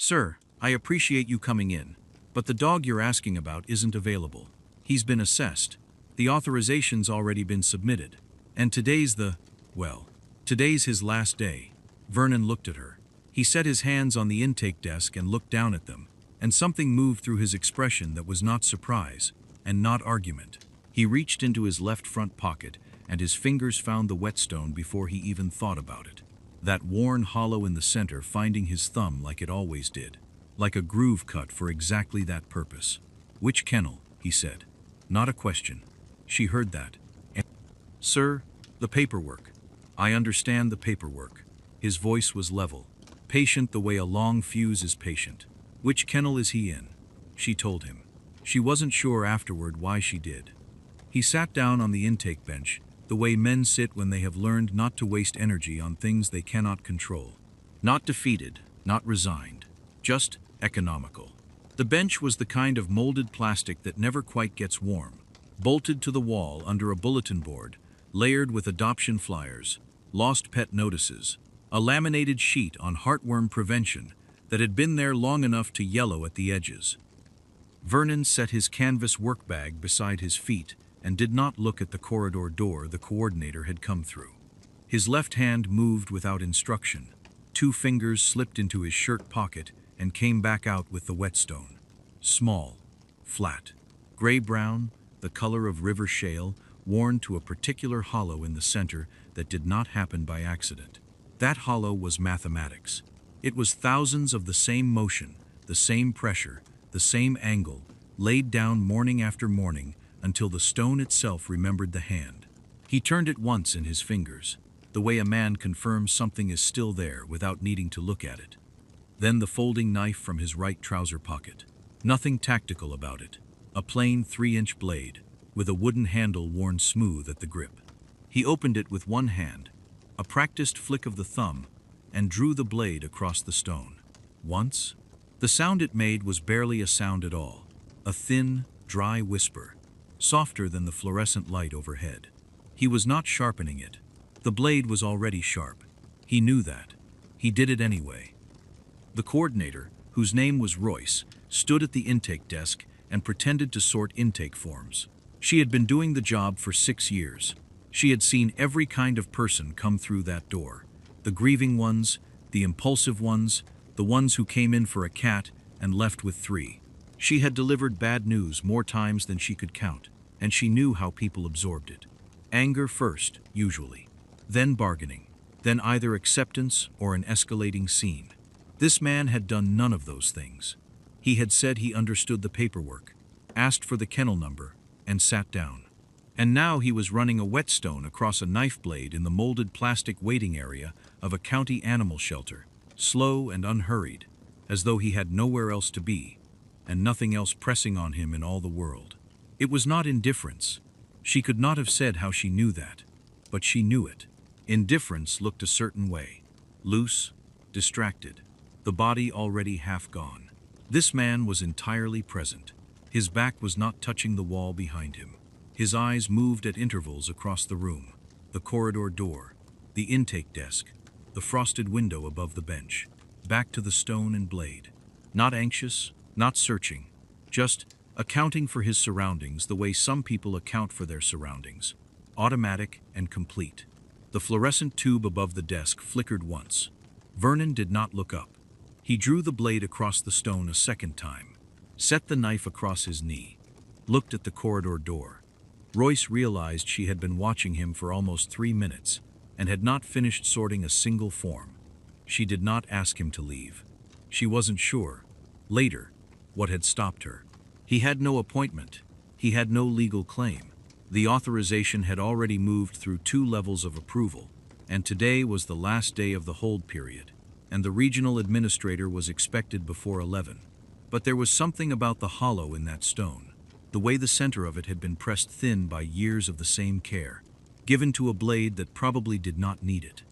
Sir, I appreciate you coming in, but the dog you're asking about isn't available. He's been assessed. The authorization's already been submitted. And today's his last day. Vernon looked at her. He set his hands on the intake desk and looked down at them, and something moved through his expression that was not surprise, and not argument. He reached into his left front pocket, and his fingers found the whetstone before he even thought about it. That worn hollow in the center finding his thumb like it always did. Like a groove cut for exactly that purpose. "Which kennel?" he said. Not a question. She heard that. "Sir, the paperwork. I understand the paperwork." His voice was level, patient the way a long fuse is patient. "Which kennel is he in?" She told him. She wasn't sure afterward why she did. He sat down on the intake bench, the way men sit when they have learned not to waste energy on things they cannot control. Not defeated, not resigned, just economical. The bench was the kind of molded plastic that never quite gets warm, bolted to the wall under a bulletin board, layered with adoption flyers, lost pet notices, a laminated sheet on heartworm prevention that had been there long enough to yellow at the edges. Vernon set his canvas work bag beside his feet and did not look at the corridor door the coordinator had come through. His left hand moved without instruction. 2 fingers slipped into his shirt pocket and came back out with the whetstone. Small, flat, gray-brown, the color of river shale, worn to a particular hollow in the center that did not happen by accident. That hollow was mathematics. It was thousands of the same motion, the same pressure, the same angle, laid down morning after morning until the stone itself remembered the hand. He turned it once in his fingers, the way a man confirms something is still there without needing to look at it. Then the folding knife from his right trouser pocket. Nothing tactical about it. A plain 3-inch blade, with a wooden handle worn smooth at the grip. He opened it with one hand, a practiced flick of the thumb, and drew the blade across the stone. Once, the sound it made was barely a sound at all. A thin, dry whisper, softer than the fluorescent light overhead. He was not sharpening it. The blade was already sharp. He knew that. He did it anyway. The coordinator, whose name was Royce, stood at the intake desk and pretended to sort intake forms. She had been doing the job for 6 years. She had seen every kind of person come through that door. The grieving ones, the impulsive ones, the ones who came in for a cat and left with 3. She had delivered bad news more times than she could count, and she knew how people absorbed it. Anger first, usually. Then bargaining. Then either acceptance or an escalating scene. This man had done none of those things. He had said he understood the paperwork, asked for the kennel number, and sat down. And now he was running a whetstone across a knife blade in the molded plastic waiting area of a county animal shelter, slow and unhurried, as though he had nowhere else to be, and nothing else pressing on him in all the world. It was not indifference. She could not have said how she knew that, but she knew it. Indifference looked a certain way, loose, distracted, the body already half gone. This man was entirely present. His back was not touching the wall behind him. His eyes moved at intervals across the room, the corridor door, the intake desk, the frosted window above the bench, back to the stone and blade. Not anxious, not searching, just accounting for his surroundings the way some people account for their surroundings, automatic and complete. The fluorescent tube above the desk flickered once. Vernon did not look up. He drew the blade across the stone a second time, set the knife across his knee, looked at the corridor door. Royce realized she had been watching him for almost 3 minutes and had not finished sorting a single form. She did not ask him to leave. She wasn't sure, later, what had stopped her. He had no appointment. He had no legal claim. The authorization had already moved through 2 levels of approval, and today was the last day of the hold period, and the regional administrator was expected before 11. But there was something about the hollow in that stone, the way the center of it had been pressed thin by years of the same care, given to a blade that probably did not need it.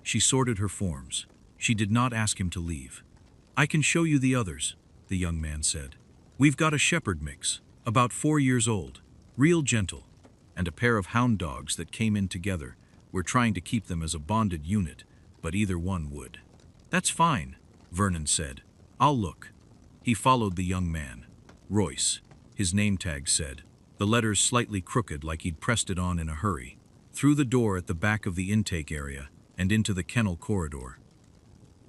She sorted her forms. She did not ask him to leave. "I can show you the others," the young man said. "We've got a shepherd mix, about 4 years old, real gentle, and a pair of hound dogs that came in together. We're trying to keep them as a bonded unit, but either one would." "That's fine," Vernon said. I'll look. He followed the young man. Royce, his name tag said, the letters slightly crooked like he'd pressed it on in a hurry, through the door at the back of the intake area and into the kennel corridor.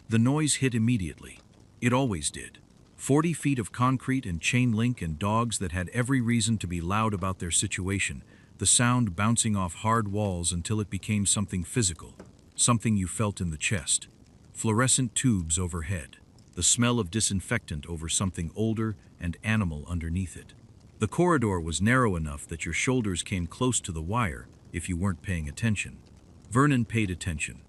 The noise hit immediately. It always did. 40 feet of concrete and chain link and dogs that had every reason to be loud about their situation, the sound bouncing off hard walls until it became something physical, something you felt in the chest. Fluorescent tubes overhead, the smell of disinfectant over something older and animal underneath it. The corridor was narrow enough that your shoulders came close to the wire if you weren't paying attention. Vernon paid attention.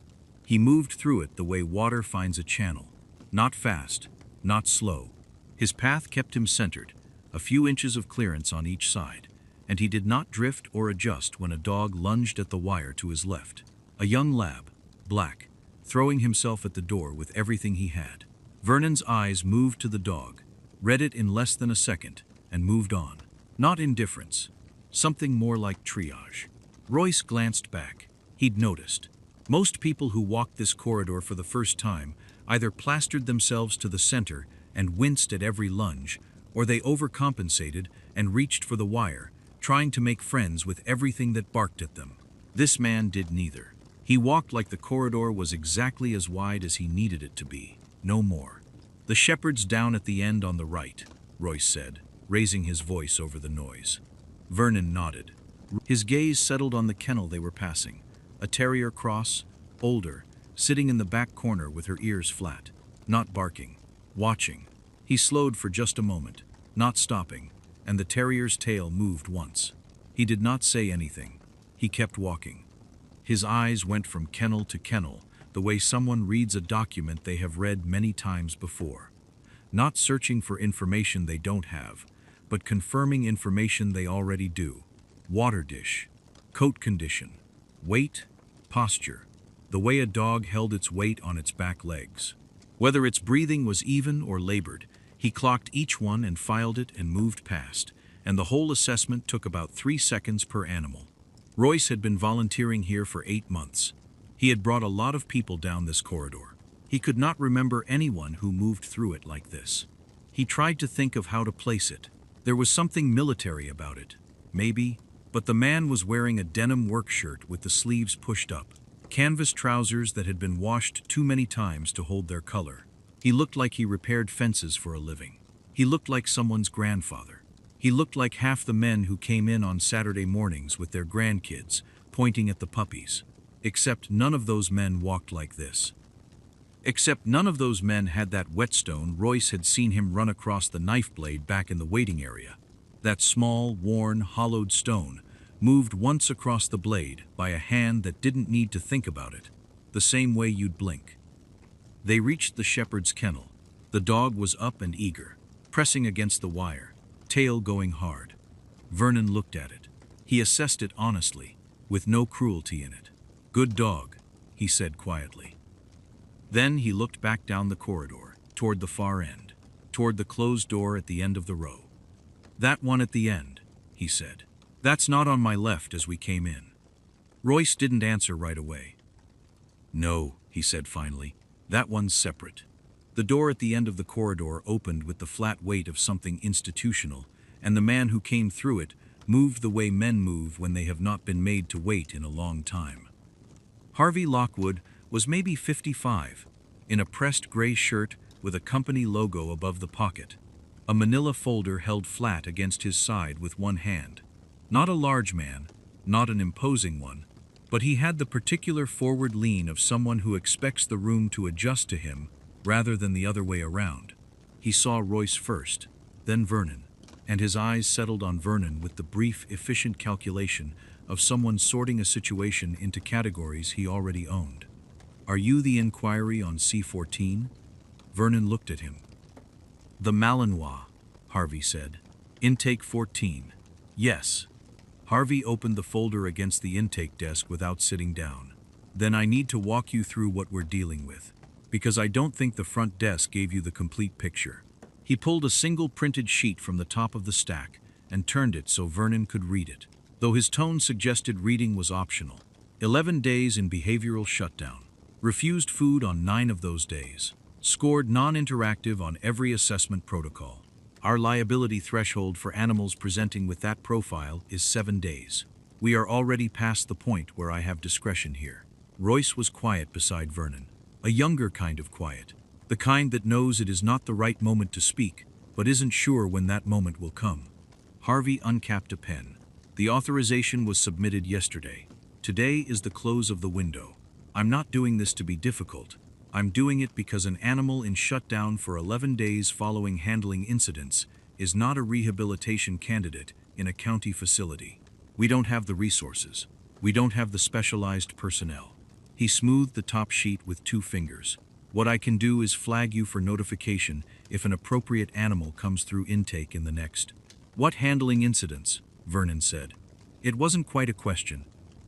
He moved through it the way water finds a channel. Not fast, not slow. His path kept him centered, a few inches of clearance on each side, and he did not drift or adjust when a dog lunged at the wire to his left. A young lab, black, throwing himself at the door with everything he had. Vernon's eyes moved to the dog, read it in less than a second, and moved on. Not indifference, something more like triage. Royce glanced back. He'd noticed. Most people who walked this corridor for the first time either plastered themselves to the center and winced at every lunge, or they overcompensated and reached for the wire, trying to make friends with everything that barked at them. This man did neither. He walked like the corridor was exactly as wide as he needed it to be, no more. "The shepherd's down at the end on the right," Royce said, raising his voice over the noise. Vernon nodded. His gaze settled on the kennel they were passing, a terrier cross, older, sitting in the back corner with her ears flat, not barking, watching. He slowed for just a moment, not stopping, and the terrier's tail moved once. He did not say anything. He kept walking. His eyes went from kennel to kennel, the way someone reads a document they have read many times before. Not searching for information they don't have, but confirming information they already do. Water dish, coat condition, weight, posture, the way a dog held its weight on its back legs. Whether its breathing was even or labored, he clocked each one and filed it and moved past, and the whole assessment took about 3 seconds per animal. Royce had been volunteering here for 8 months. He had brought a lot of people down this corridor. He could not remember anyone who moved through it like this. He tried to think of how to place it. There was something military about it, maybe, but the man was wearing a denim work shirt with the sleeves pushed up, canvas trousers that had been washed too many times to hold their color. He looked like he repaired fences for a living. He looked like someone's grandfather. He looked like half the men who came in on Saturday mornings with their grandkids, pointing at the puppies. Except none of those men walked like this. Except none of those men had that whetstone Royce had seen him run across the knife blade back in the waiting area. That small, worn, hollowed stone moved once across the blade by a hand that didn't need to think about it, the same way you'd blink. They reached the shepherd's kennel. The dog was up and eager, pressing against the wire, tail going hard. Vernon looked at it. He assessed it honestly, with no cruelty in it. "Good dog," he said quietly. Then he looked back down the corridor, toward the far end, toward the closed door at the end of the row. "That one at the end," he said. "That's not on my left as we came in." Royce didn't answer right away. "No," he said finally, "that one's separate." The door at the end of the corridor opened with the flat weight of something institutional, and the man who came through it moved the way men move when they have not been made to wait in a long time. Harvey Lockwood was maybe 55, in a pressed gray shirt with a company logo above the pocket, a manila folder held flat against his side with one hand. Not a large man, not an imposing one, but he had the particular forward lean of someone who expects the room to adjust to him rather than the other way around. He saw Royce first, then Vernon, and his eyes settled on Vernon with the brief, efficient calculation of someone sorting a situation into categories he already owned. "Are you the inquiry on C-14? Vernon looked at him. "The Malinois," Harvey said. "Intake 14. Yes." Harvey opened the folder against the intake desk without sitting down. "Then I need to walk you through what we're dealing with, because I don't think the front desk gave you the complete picture." He pulled a single printed sheet from the top of the stack and turned it so Vernon could read it, though his tone suggested reading was optional. 11 days in behavioral shutdown. Refused food on 9 of those days. Scored non-interactive on every assessment protocol. Our liability threshold for animals presenting with that profile is 7 days. We are already past the point where I have discretion here. Royce was quiet beside Vernon. A younger kind of quiet. The kind that knows it is not the right moment to speak, but isn't sure when that moment will come. Harvey uncapped a pen. The authorization was submitted yesterday. Today is the close of the window. I'm not doing this to be difficult. I'm doing it because an animal in shutdown for 11 days following handling incidents is not a rehabilitation candidate in a county facility. We don't have the resources. We don't have the specialized personnel. He smoothed the top sheet with 2 fingers. What I can do is flag you for notification if an appropriate animal comes through intake in the next. What handling incidents? Vernon said. It wasn't quite a question.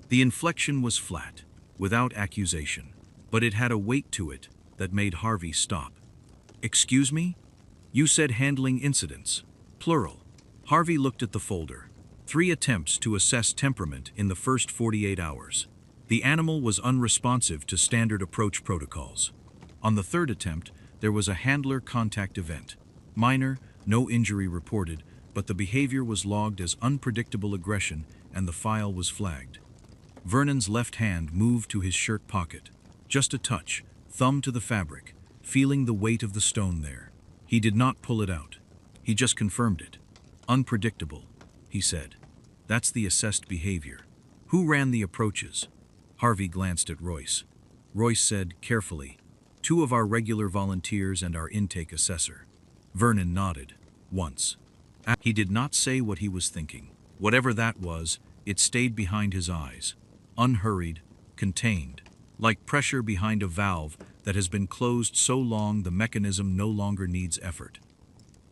The inflection was flat, without accusation, but it had a weight to it that made Harvey stop. Excuse me? You said handling incidents. Plural. Harvey looked at the folder. 3 attempts to assess temperament in the first 48 hours. The animal was unresponsive to standard approach protocols. On the 3rd attempt, there was a handler contact event. Minor, no injury reported, but the behavior was logged as unpredictable aggression and the file was flagged. Vernon's left hand moved to his shirt pocket. Just a touch, thumb to the fabric, feeling the weight of the stone there. He did not pull it out. He just confirmed it. Unpredictable, he said. That's the assessed behavior. Who ran the approaches? Harvey glanced at Royce. Royce said, carefully, 2 of our regular volunteers and our intake assessor. Vernon nodded. Once. He did not say what he was thinking. Whatever that was, it stayed behind his eyes. Unhurried, contained, like pressure behind a valve that has been closed so long the mechanism no longer needs effort.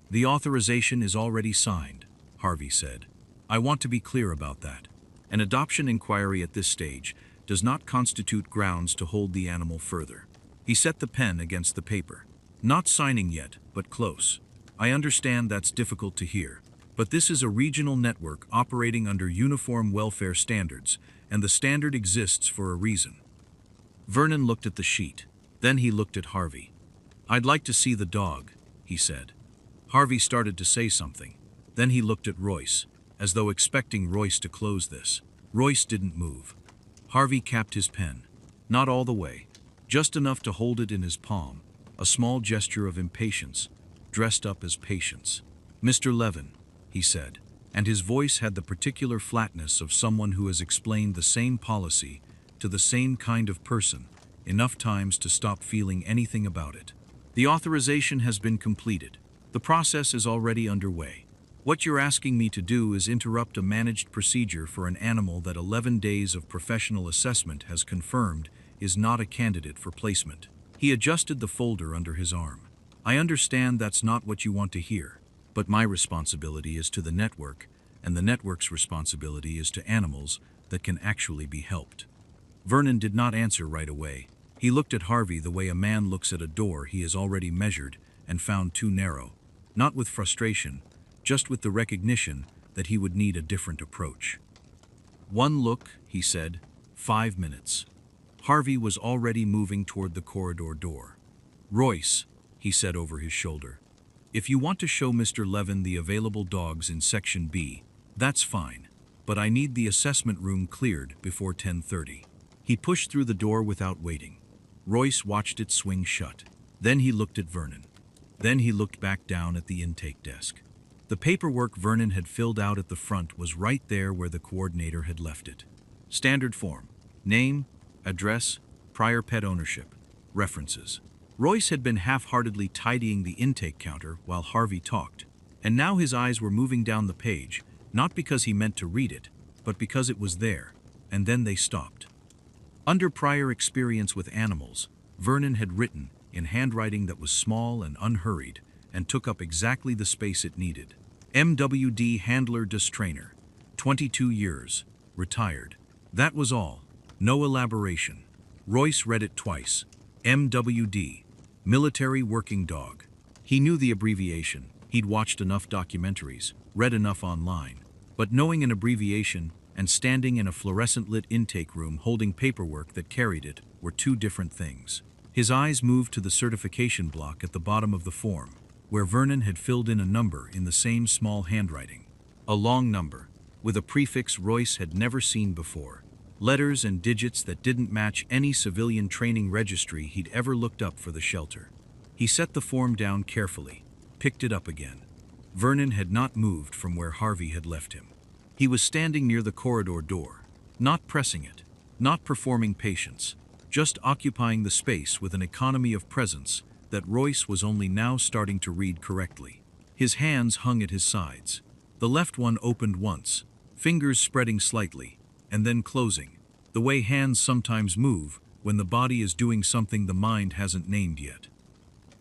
The authorization is already signed, Harvey said. I want to be clear about that. An adoption inquiry at this stage does not constitute grounds to hold the animal further. He set the pen against the paper. Not signing yet, but close. I understand that's difficult to hear, but this is a regional network operating under uniform welfare standards, and the standard exists for a reason. Vernon looked at the sheet. Then he looked at Harvey. I'd like to see the dog, he said. Harvey started to say something. Then he looked at Royce, as though expecting Royce to close this. Royce didn't move. Harvey capped his pen. Not all the way. Just enough to hold it in his palm. A small gesture of impatience, dressed up as patience. Mr. Levin, he said, and his voice had the particular flatness of someone who has explained the same policy to the same kind of person enough times to stop feeling anything about it. The authorization has been completed. The process is already underway. What you're asking me to do is interrupt a managed procedure for an animal that 11 days of professional assessment has confirmed is not a candidate for placement. He adjusted the folder under his arm. I understand that's not what you want to hear, but my responsibility is to the network, and the network's responsibility is to animals that can actually be helped. Vernon did not answer right away. He looked at Harvey the way a man looks at a door he has already measured and found too narrow, not with frustration, just with the recognition that he would need a different approach. 1 look, he said, 5 minutes. Harvey was already moving toward the corridor door. Royce, he said over his shoulder, if you want to show Mr. Levin the available dogs in Section B, that's fine, but I need the assessment room cleared before 10:30. He pushed through the door without waiting. Royce watched it swing shut. Then he looked at Vernon. Then he looked back down at the intake desk. The paperwork Vernon had filled out at the front was right there where the coordinator had left it. Standard form. Name, address, prior pet ownership, references. Royce had been half-heartedly tidying the intake counter while Harvey talked, and now his eyes were moving down the page, not because he meant to read it, but because it was there, and then they stopped. Under prior experience with animals, Vernon had written, in handwriting that was small and unhurried, and took up exactly the space it needed. MWD Handler Trainer, 22 years, retired. That was all. No elaboration. Royce read it twice. MWD, Military Working Dog. He knew the abbreviation. He'd watched enough documentaries, read enough online. But knowing an abbreviation and standing in a fluorescent-lit intake room holding paperwork that carried it were 2 different things. His eyes moved to the certification block at the bottom of the form, where Vernon had filled in a number in the same small handwriting. A long number, with a prefix Royce had never seen before. Letters and digits that didn't match any civilian training registry he'd ever looked up for the shelter. He set the form down carefully, picked it up again. Vernon had not moved from where Harvey had left him. He was standing near the corridor door, not pressing it, not performing patience, just occupying the space with an economy of presence that Royce was only now starting to read correctly. His hands hung at his sides. The left one opened once, fingers spreading slightly, and then closing, the way hands sometimes move when the body is doing something the mind hasn't named yet.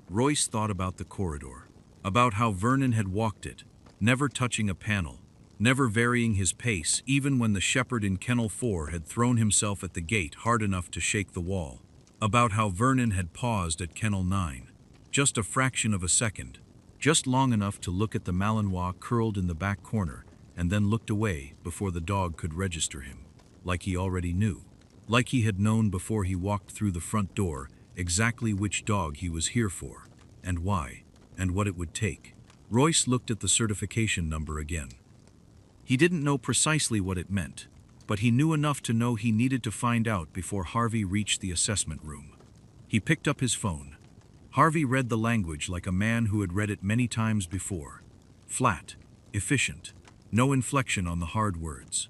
Royce thought about the corridor, about how Vernon had walked it, never touching a panel, never varying his pace even when the shepherd in Kennel 4 had thrown himself at the gate hard enough to shake the wall, about how Vernon had paused at Kennel 9, just a fraction of a second, just long enough to look at the Malinois curled in the back corner, and then looked away before the dog could register him, like he already knew, like he had known before he walked through the front door exactly which dog he was here for, and why, and what it would take. Royce looked at the certification number again. He didn't know precisely what it meant, but he knew enough to know he needed to find out before Harvey reached the assessment room. He picked up his phone. Harvey read the language like a man who had read it many times before. Flat, efficient, no inflection on the hard words.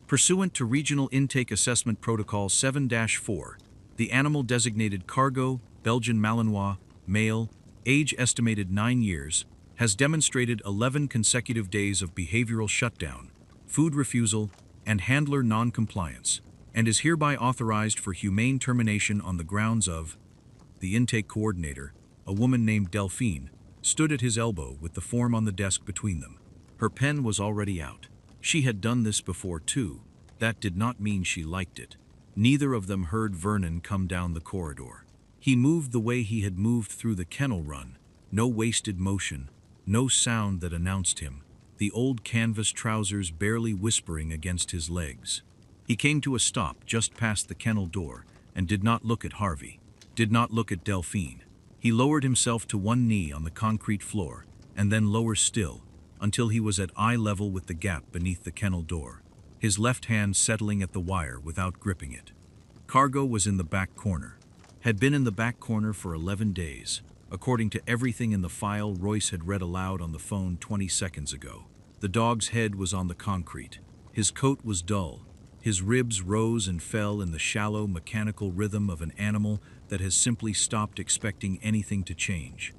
Pursuant to Regional Intake Assessment Protocol 7-4, the animal designated Cargo, Belgian Malinois, male, age estimated 9 years, has demonstrated 11 consecutive days of behavioral shutdown, food refusal, and handler non-compliance, and is hereby authorized for humane termination on the grounds of. The intake coordinator, a woman named Delphine, stood at his elbow with the form on the desk between them. Her pen was already out. She had done this before too. That did not mean she liked it. Neither of them heard Vernon come down the corridor. He moved the way he had moved through the kennel run, no wasted motion, no sound that announced him, the old canvas trousers barely whispering against his legs. He came to a stop just past the kennel door and did not look at Harvey, did not look at Delphine. He lowered himself to one knee on the concrete floor, and then lower still, until he was at eye level with the gap beneath the kennel door, his left hand settling at the wire without gripping it. Cargo was in the back corner, had been in the back corner for 11 days, according to everything in the file Royce had read aloud on the phone 20 seconds ago. The dog's head was on the concrete. His coat was dull. His ribs rose and fell in the shallow, mechanical rhythm of an animal that has simply stopped expecting anything to change.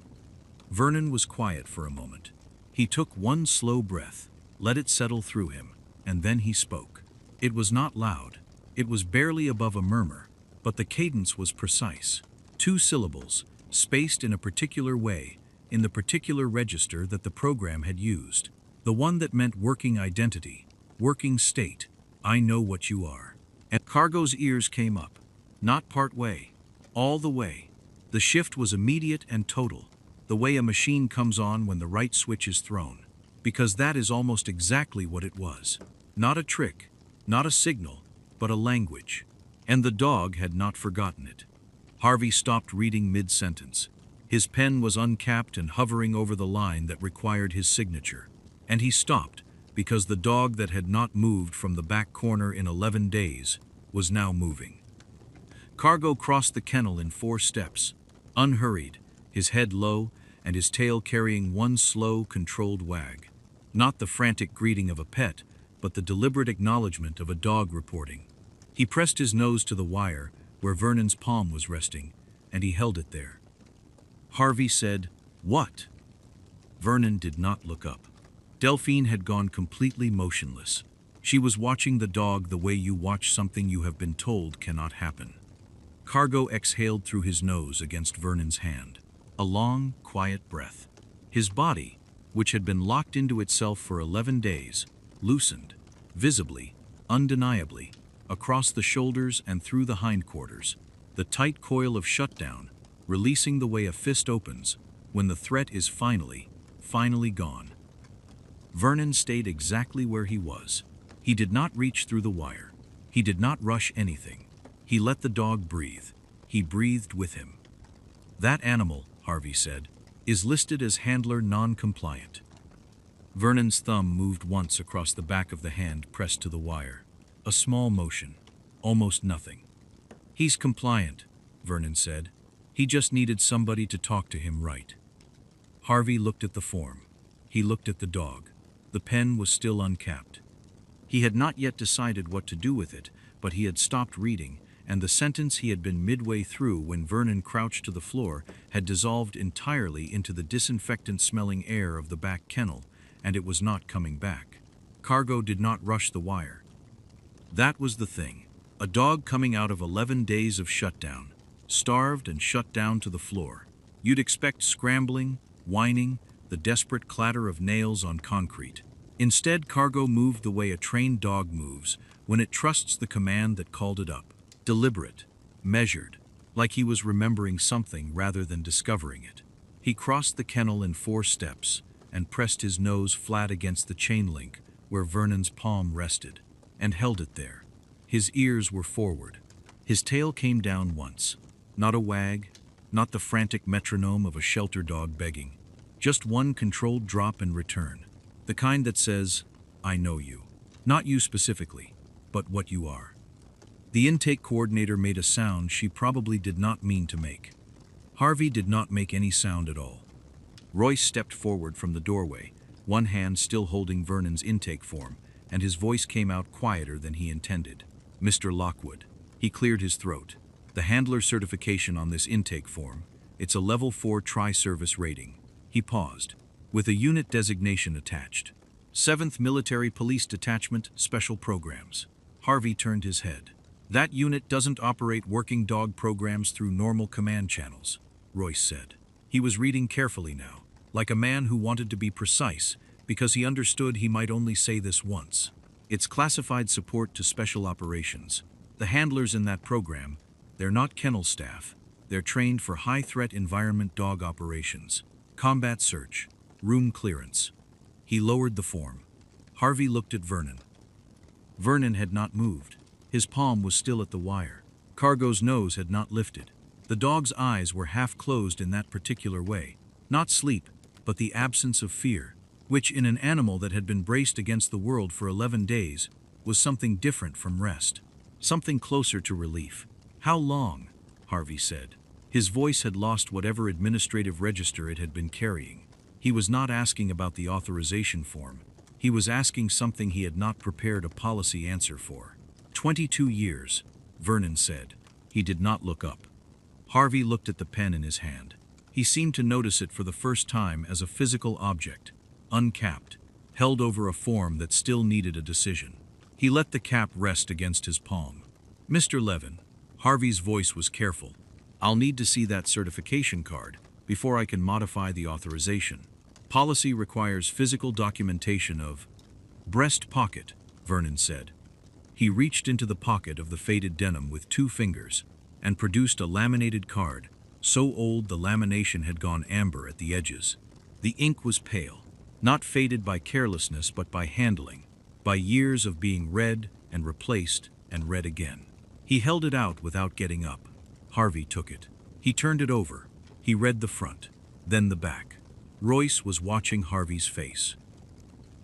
Vernon was quiet for a moment. He took one slow breath, let it settle through him, and then he spoke. It was not loud. It was barely above a murmur, but the cadence was precise. 2 syllables, spaced in a particular way, in the particular register that the program had used. The one that meant working identity, working state. I know what you are. And Cargo's ears came up. Not part way. All the way. The shift was immediate and total, the way a machine comes on when the right switch is thrown. Because that is almost exactly what it was. Not a trick, not a signal, but a language. And the dog had not forgotten it. Harvey stopped reading mid-sentence. His pen was uncapped and hovering over the line that required his signature. And he stopped, because the dog that had not moved from the back corner in 11 days was now moving. Cargo crossed the kennel in 4 steps, unhurried, his head low, and his tail carrying one slow, controlled wag. Not the frantic greeting of a pet, but the deliberate acknowledgement of a dog reporting. He pressed his nose to the wire, where Vernon's palm was resting, and he held it there. Harvey said, "What?" Vernon did not look up. Delphine had gone completely motionless. She was watching the dog the way you watch something you have been told cannot happen. Cargo exhaled through his nose against Vernon's hand. A long, quiet breath. His body, which had been locked into itself for 11 days, loosened, visibly, undeniably, across the shoulders and through the hindquarters, the tight coil of shutdown, releasing the way a fist opens when the threat is finally gone. Vernon stayed exactly where he was. He did not reach through the wire. He did not rush anything. He let the dog breathe. He breathed with him. That animal, Harvey said, is listed as handler non-compliant. Vernon's thumb moved once across the back of the hand pressed to the wire. A small motion. Almost nothing. He's compliant, Vernon said. He just needed somebody to talk to him right. Harvey looked at the form. He looked at the dog. The pen was still uncapped. He had not yet decided what to do with it, but he had stopped reading, and the sentence he had been midway through when Vernon crouched to the floor had dissolved entirely into the disinfectant-smelling air of the back kennel, and it was not coming back. Cargo did not rush the wire. That was the thing. A dog coming out of 11 days of shutdown, starved and shut down to the floor. You'd expect scrambling, whining, the desperate clatter of nails on concrete. Instead, Cargo moved the way a trained dog moves when it trusts the command that called it up. Deliberate, measured, like he was remembering something rather than discovering it. He crossed the kennel in 4 steps and pressed his nose flat against the chain link where Vernon's palm rested, and held it there. His ears were forward. His tail came down once. Not a wag, not the frantic metronome of a shelter dog begging. Just one controlled drop and return. The kind that says, I know you. Not you specifically, but what you are. The intake coordinator made a sound she probably did not mean to make. Harvey did not make any sound at all. Royce stepped forward from the doorway, one hand still holding Vernon's intake form, and his voice came out quieter than he intended. Mr. Lockwood. He cleared his throat. The handler certification on this intake form, it's a level 4 tri-service rating. He paused, with a unit designation attached. 7th Military Police Detachment Special Programs. Harvey turned his head. That unit doesn't operate working dog programs through normal command channels, Royce said. He was reading carefully now, like a man who wanted to be precise, because he understood he might only say this once. It's classified support to special operations. The handlers in that program, they're not kennel staff. They're trained for high-threat environment dog operations. Combat search. Room clearance. He lowered the form. Harvey looked at Vernon. Vernon had not moved. His palm was still at the wire. Cargo's nose had not lifted. The dog's eyes were half closed in that particular way. Not sleep, but the absence of fear, which in an animal that had been braced against the world for 11 days, was something different from rest. Something closer to relief. How long? Harvey said. His voice had lost whatever administrative register it had been carrying. He was not asking about the authorization form. He was asking something he had not prepared a policy answer for. 22 years, Vernon said. He did not look up. Harvey looked at the pen in his hand. He seemed to notice it for the first time as a physical object, uncapped, held over a form that still needed a decision. He let the cap rest against his palm. Mr. Levin, Harvey's voice was careful. I'll need to see that certification card before I can modify the authorization. Policy requires physical documentation of breast pocket, Vernon said. He reached into the pocket of the faded denim with 2 fingers and produced a laminated card, so old the lamination had gone amber at the edges. The ink was pale, not faded by carelessness but by handling, by years of being read and replaced and read again. He held it out without getting up. Harvey took it. He turned it over. He read the front, then the back. Royce was watching Harvey's face.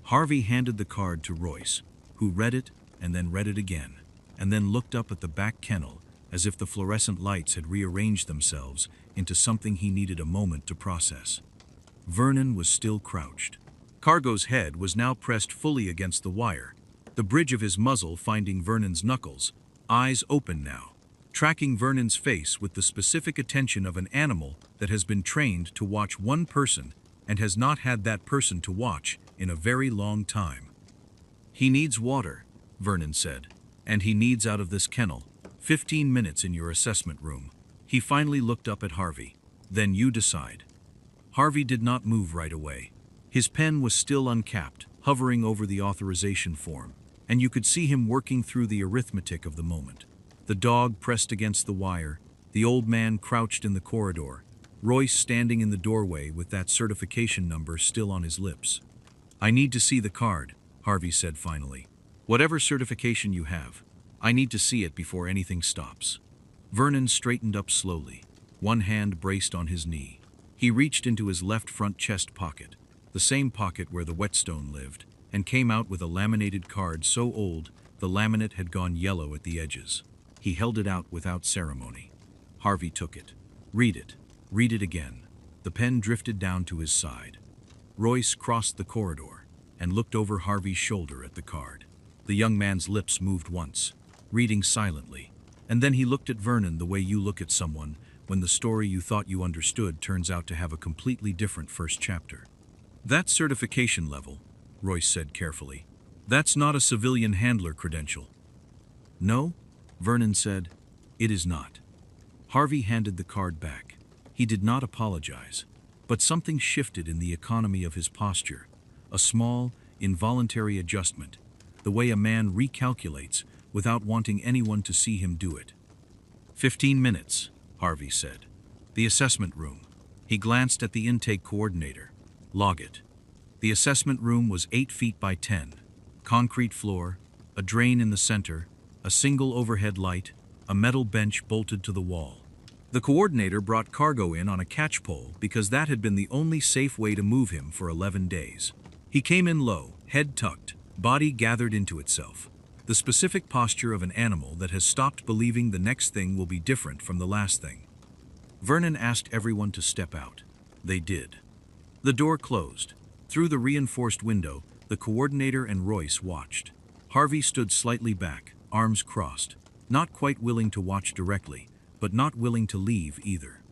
Harvey handed the card to Royce, who read it and then read it again, and then looked up at the back kennel as if the fluorescent lights had rearranged themselves into something he needed a moment to process. Vernon was still crouched. Cargo's head was now pressed fully against the wire, the bridge of his muzzle finding Vernon's knuckles, eyes open now, tracking Vernon's face with the specific attention of an animal that has been trained to watch one person and has not had that person to watch in a very long time. He needs water, Vernon said, and he needs out of this kennel. 15 minutes in your assessment room. He finally looked up at Harvey. Then you decide. Harvey did not move right away. His pen was still uncapped, hovering over the authorization form, and you could see him working through the arithmetic of the moment. The dog pressed against the wire, the old man crouched in the corridor, Royce standing in the doorway with that certification number still on his lips. I need to see the card, Harvey said finally. Whatever certification you have, I need to see it before anything stops. Vernon straightened up slowly, one hand braced on his knee. He reached into his left front chest pocket, the same pocket where the whetstone lived, and came out with a laminated card so old the laminate had gone yellow at the edges. He held it out without ceremony. Harvey took it. Read it. Read it again. The pen drifted down to his side. Royce crossed the corridor and looked over Harvey's shoulder at the card. The young man's lips moved once, reading silently, and then he looked at Vernon the way you look at someone when the story you thought you understood turns out to have a completely different first chapter. "That's certification level," Royce said carefully. "That's not a civilian handler credential." "No," Vernon said, "it is not." Harvey handed the card back. He did not apologize, but something shifted in the economy of his posture, a small, involuntary adjustment, the way a man recalculates without wanting anyone to see him do it. 15 minutes, Harvey said. The assessment room. He glanced at the intake coordinator. Log it. The assessment room was 8 feet by 10. Concrete floor, a drain in the center, a single overhead light, a metal bench bolted to the wall. The coordinator brought Cargo in on a catch pole because that had been the only safe way to move him for 11 days. He came in low, head tucked, body gathered into itself. The specific posture of an animal that has stopped believing the next thing will be different from the last thing. Vernon asked everyone to step out. They did. The door closed. Through the reinforced window, the coordinator and Royce watched. Harvey stood slightly back, arms crossed, not quite willing to watch directly, but not willing to leave either.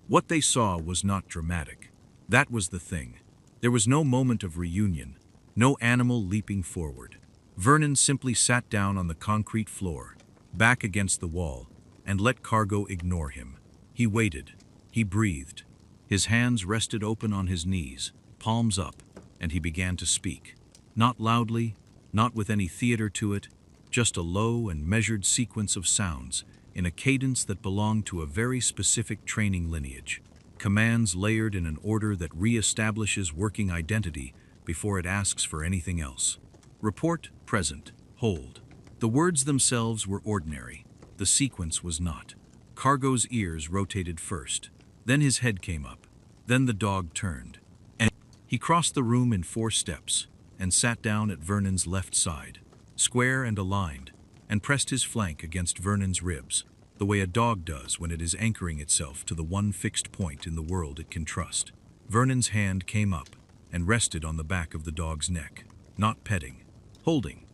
What they saw was not dramatic. That was the thing. There was no moment of reunion, no animal leaping forward. Vernon simply sat down on the concrete floor, back against the wall, and let Cargo ignore him. He waited. He breathed. His hands rested open on his knees, palms up, and he began to speak. Not loudly, not with any theater to it, just a low and measured sequence of sounds in a cadence that belonged to a very specific training lineage. Commands layered in an order that re-establishes working identity before it asks for anything else. Report, present, hold. The words themselves were ordinary. The sequence was not. Cargo's ears rotated first. Then his head came up. Then the dog turned. And he crossed the room in 4 steps and sat down at Vernon's left side, square and aligned, and pressed his flank against Vernon's ribs, the way a dog does when it is anchoring itself to the one fixed point in the world it can trust. Vernon's hand came up and rested on the back of the dog's neck, not petting, holding.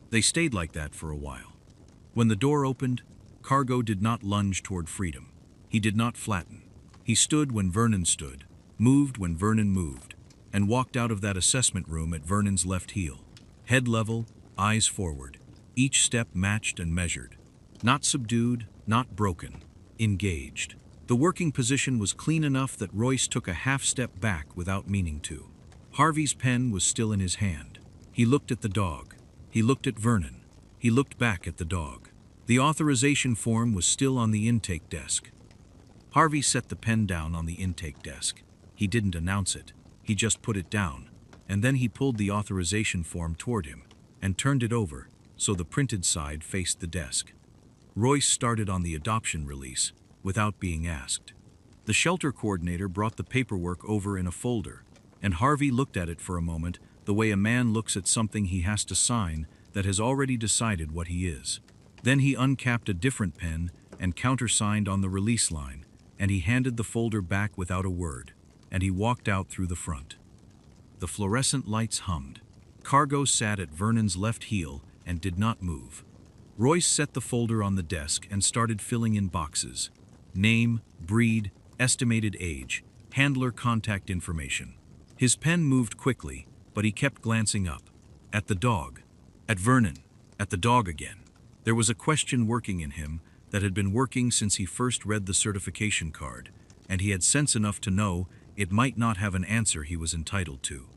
They stayed like that for a while. When the door opened, Cargo did not lunge toward freedom. He did not flatten. He stood when Vernon stood, moved when Vernon moved, and walked out of that assessment room at Vernon's left heel. Head level, eyes forward, each step matched and measured. Not subdued, not broken, engaged. The working position was clean enough that Royce took a half step back without meaning to. Harvey's pen was still in his hand. He looked at the dog. He looked at Vernon. He looked back at the dog. The authorization form was still on the intake desk. Harvey set the pen down on the intake desk. He didn't announce it. He just put it down, and then he pulled the authorization form toward him and turned it over so the printed side faced the desk. Royce started on the adoption release without being asked. The shelter coordinator brought the paperwork over in a folder, and Harvey looked at it for a moment the way a man looks at something he has to sign that has already decided what he is. Then he uncapped a different pen and countersigned on the release line, and he handed the folder back without a word, and he walked out through the front. The fluorescent lights hummed. Cargo sat at Vernon's left heel and did not move. Royce set the folder on the desk and started filling in boxes. Name, breed, estimated age, handler contact information. His pen moved quickly, but he kept glancing up. At the dog. At Vernon. At the dog again. There was a question working in him that had been working since he first read the certification card, and he had sense enough to know it might not have an answer he was entitled to.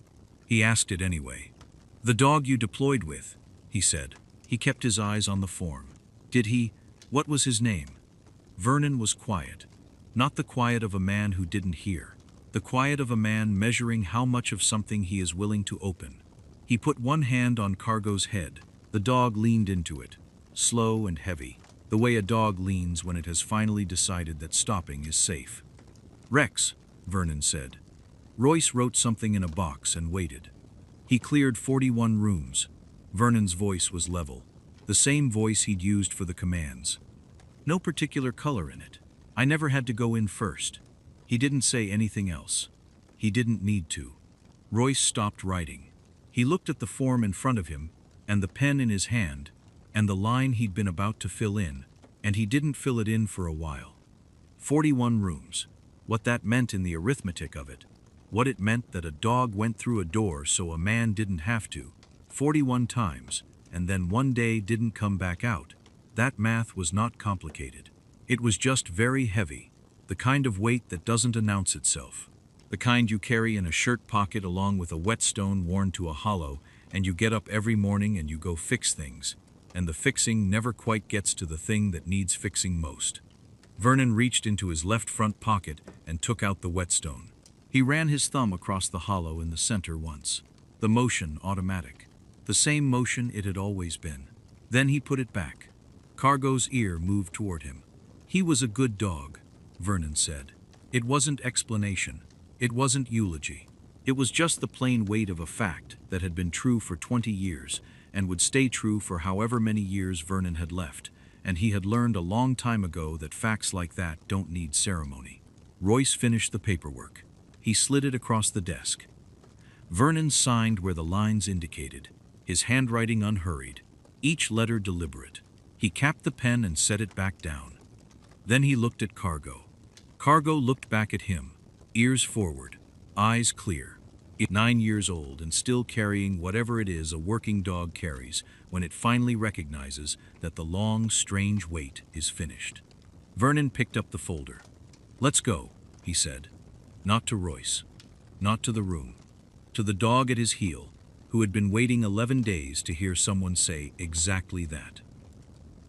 He asked it anyway. "The dog you deployed with," he said. He kept his eyes on the form. "Did he? What was his name?" Vernon was quiet. Not the quiet of a man who didn't hear. The quiet of a man measuring how much of something he is willing to open. He put one hand on Cargo's head. The dog leaned into it, slow and heavy. the way a dog leans when it has finally decided that stopping is safe. "Rex," Vernon said. Royce wrote something in a box and waited. He cleared 41 rooms. Vernon's voice was level, the same voice he'd used for the commands. No particular color in it. I never had to go in first. He didn't say anything else. He didn't need to. Royce stopped writing. He looked at the form in front of him, and the pen in his hand, and the line he'd been about to fill in, and he didn't fill it in for a while. 41 rooms. What that meant in the arithmetic of it. What it meant that a dog went through a door so a man didn't have to, 41 times, and then one day didn't come back out. That math was not complicated. It was just very heavy, the kind of weight that doesn't announce itself. The kind you carry in a shirt pocket along with a whetstone worn to a hollow, and you get up every morning and you go fix things, and the fixing never quite gets to the thing that needs fixing most. Vernon reached into his left front pocket and took out the whetstone. He ran his thumb across the hollow in the center once. The motion automatic. The same motion it had always been. Then he put it back. Cargo's ear moved toward him. He was a good dog, Vernon said. It wasn't explanation. It wasn't eulogy. It was just the plain weight of a fact that had been true for 20 years and would stay true for however many years Vernon had left, and he had learned a long time ago that facts like that don't need ceremony. Royce finished the paperwork. He slid it across the desk. Vernon signed where the lines indicated, his handwriting unhurried, each letter deliberate. He capped the pen and set it back down. Then he looked at Cargo. Cargo looked back at him, ears forward, eyes clear. 9 years old and still carrying whatever it is a working dog carries when it finally recognizes that the long, strange wait is finished. Vernon picked up the folder. "Let's go," he said. Not to Royce, not to the room, to the dog at his heel, who had been waiting 11 days to hear someone say exactly that.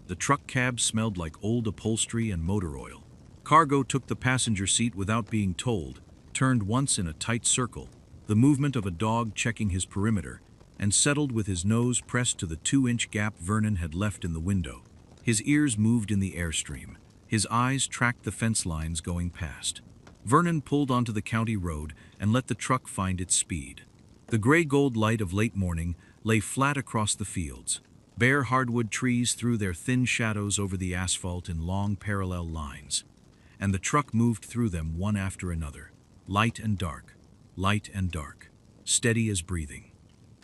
The truck cab smelled like old upholstery and motor oil. Cargo took the passenger seat without being told, turned once in a tight circle, the movement of a dog checking his perimeter, and settled with his nose pressed to the 2-inch gap Vernon had left in the window. His ears moved in the airstream. His eyes tracked the fence lines going past. Vernon pulled onto the county road and let the truck find its speed. The gray-gold light of late morning lay flat across the fields. Bare hardwood trees threw their thin shadows over the asphalt in long parallel lines, and the truck moved through them one after another, light and dark, steady as breathing.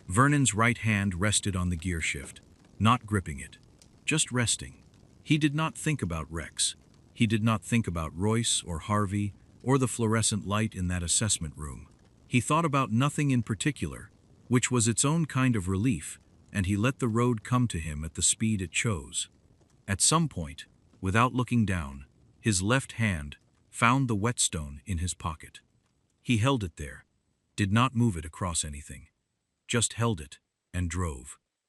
Vernon's right hand rested on the gear shift, not gripping it, just resting. He did not think about Rex. He did not think about Royce or Harvey or the fluorescent light in that assessment room. He thought about nothing in particular, which was its own kind of relief, and he let the road come to him at the speed it chose. At some point, without looking down, his left hand found the whetstone in his pocket. He held it there, did not move it across anything, just held it and drove.